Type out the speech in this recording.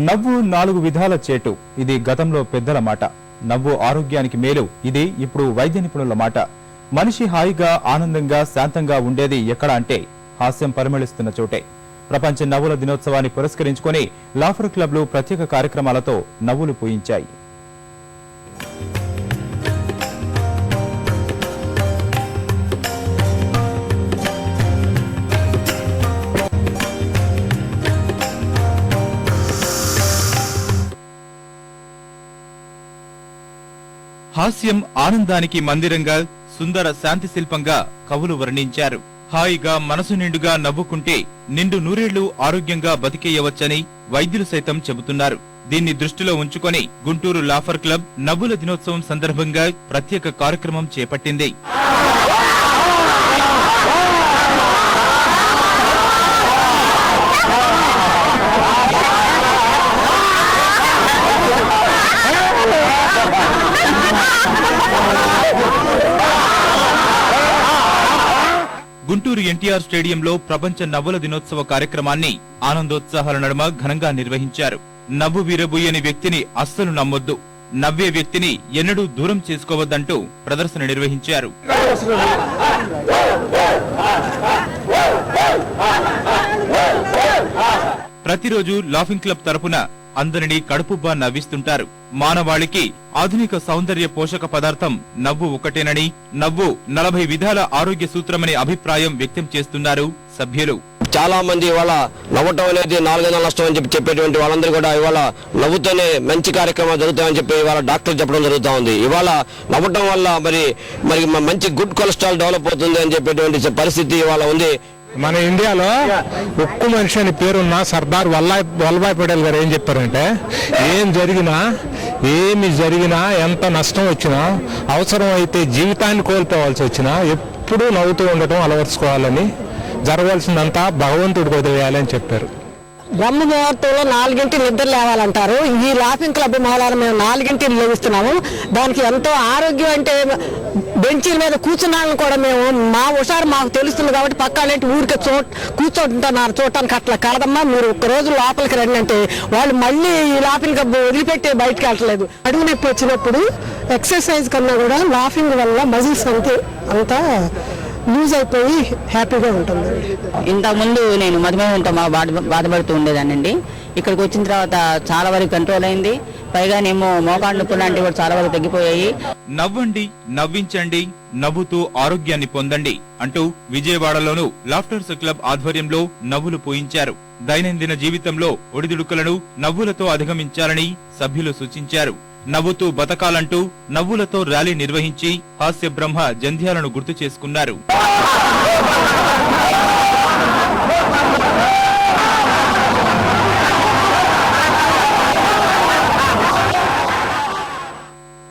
నవ్వు 4 విధాల చేటు. ఇది గతంలో పెద్దల మాట. నవ్వు ఆరోగ్యానికి మేలు. ఇది ఇప్పుడు వైద్య నిపుణుల మాట. మనిషి హాయిగా, ఆనందంగా, శాంతంగా ఉండేది ఎక్కడ అంటే హాస్యం పరిమళిస్తున్న చోటే. ప్రపంచ నవ్వుల దినోత్సవాన్ని పురస్కరించుకొని లాఫర్ క్లబ్లు ప్రత్యేక కార్యక్రమాలతో నవ్వులు పూయించాయి. హాస్యం ఆనందానికి మందిరంగా, సుందర శాంతి శిల్పంగా కవులు వర్ణించారు. హాయిగా, మనసు నిండుగా నవ్వుకుంటే నిండు నూరేళ్లు ఆరోగ్యంగా బతికేయవచ్చని వైద్యులు సైతం చెబుతున్నారు. దీన్ని దృష్టిలో ఉంచుకొని గుంటూరు లాఫర్ క్లబ్ నవ్వుల దినోత్సవం సందర్భంగా ప్రత్యేక కార్యక్రమం చేపట్టింది. గుంటూరు ఎన్టీఆర్ స్టేడియంలో ప్రపంచ నవ్వుల దినోత్సవ కార్యక్రమాన్ని ఆనందోత్సాహాల నడుమ ఘనంగా నిర్వహించారు. నవ్వు వీరబోయని వ్యక్తిని అస్సలు నమ్మొద్దు, నవ్వే వ్యక్తిని ఎన్నడూ దూరం చేసుకోవద్దంటూ ప్రదర్శన నిర్వహించారు. ప్రతిరోజు లాఫింగ్ క్లబ్ తరపున అందరినీ కడుపుబ్బా నవ్విస్తుంటారు. మానవాళికి ఆధునిక సౌందర్య పోషక పదార్థం నవ్వు ఒకటేనని, నవ్వు 40 విధాల ఆరోగ్య సూత్రమనే అభిప్రాయం వ్యక్తం చేస్తున్నారు సభ్యులు. చాలా మంది ఇవాళ నవ్వటం అనేది 4 నెలల నష్టం అని చెప్పేటువంటి వాళ్ళందరూ కూడా ఇవాళ నవ్వుతూనే మంచి కార్యక్రమాలు జరుగుతాయని చెప్పి ఇవాళ డాక్టర్లు చెప్పడం జరుగుతూ ఉంది. ఇవాళ నవ్వటం వల్ల మరి మంచి గుడ్ కొలెస్ట్రాల్ డెవలప్ అవుతుంది అని చెప్పేటువంటి పరిస్థితి ఇవాళ ఉంది. మన ఇండియాలో ఉక్కు మనిషి అని పేరున్న సర్దార్ వల్లభాయ్ పటేల్ గారు ఏం చెప్పారంటే, ఏమి జరిగినా ఎంత నష్టం వచ్చినా, అవసరం అయితే జీవితాన్ని కోల్పోవాల్సి వచ్చినా ఎప్పుడూ నవ్వుతూ ఉండటం అలవర్చుకోవాలని, జరగవలసిందంతా భగవంతుడికి వదిలేయాలని చెప్పారు. బ్రహ్మ ముహూర్తంలో 4 నిద్ర లేవాలంటారు. ఈ లాఫింగ్ క్లబ్ మూలాన మేము 4 లేస్తున్నాము. దానికి ఎంతో ఆరోగ్యం అంటే బెంచీల మీద కూర్చున్నాళ్ళని కూడా మేము మా హుషారు మాకు తెలుస్తుంది కాబట్టి పక్కాలేంటి ఊరికి కూర్చోంటున్నారు. చూడటానికి అట్లా కాదమ్మా, మీరు ఒక్క రోజు లోపలికి రండి అంటే వాళ్ళు మళ్ళీ ఈ లాఫింగ్ క్లబ్ వదిలిపెట్టి బయటకు వెళ్ళట్లేదు. అడుగు నొప్పి వచ్చినప్పుడు ఎక్సర్సైజ్ కన్నా కూడా లాఫింగ్ వల్ల మజిల్స్ అంతా లూజ్ అయిపోయి హ్యాపీగా ఉంటుంది. ఇంతకుముందు నేను మధుమేహంతో బాధపడుతూ ఉండేదానండి. ఇక్కడికి వచ్చిన తర్వాత చాలా వరకు కంట్రోల్ అయింది. పైగానేమో మోకాళ్ళ నొప్పులు లాంటివి కూడా చాలా వరకు తగ్గిపోయాయి. నవ్వండి, నవ్వించండి, నవ్వుతూ ఆరోగ్యాన్ని పొందండి అంటూ విజయవాడలోను లాఫ్టర్స్ క్లబ్ ఆధ్వర్యంలో నవ్వులు పూయించారు. దైనందిన జీవితంలో ఒడిదుడుకులను నవ్వులతో అధిగమించాలని సభ్యులు సూచించారు. నవ్వుతూ బతకాలంటూ నవ్వులతో ర్యాలీ నిర్వహించి హాస్య బ్రహ్మ జంధ్యాలను గుర్తు చేసుకున్నారు.